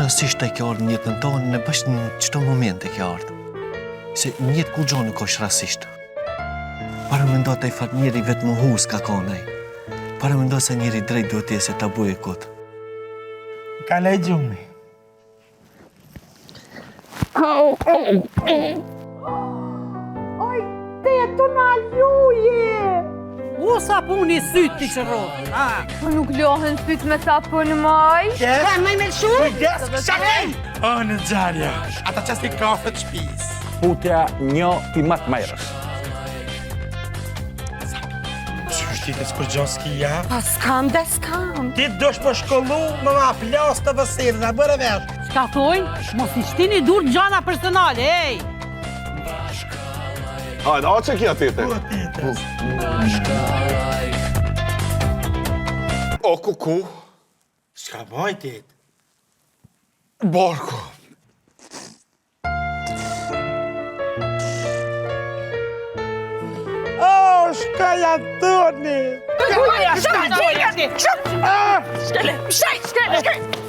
rasisht e kjo ardhë në jetën tonë, në bashkë në qëto moment e kjo ardhë. Se në jetë ku gjo nuk është rasisht. Para me ndo të i fatë njeri vetë më hus ka konaj. Para me ndo se njeri drejt duhet e se ta buje kotë. Ka lej gjumi. Oj, te të na luje! U sapuni sytë t'i qërrodhë, ha? Po nuk lohen sytë me sapun maj? Ka maj me lëshu? Kujdes, shakej! O, në gjarja. Ata qasti kafe të shpis. Putja një i matë majrës. Qysh ti të s'kërgjoski ja? Pa s'kam dhe s'kam. Ti dosh për shkollu më ma plas të vësirë, da bërë vesh. Shka thojnë? Mos i shtini dur gjana personale, ej! Hajde, a që kja tete? Po tete. O, kuku. Shka baj tete? Barku. O, shka janë tëni! Shka, shka, shka, shka, shka, shka, shka, shka, shka,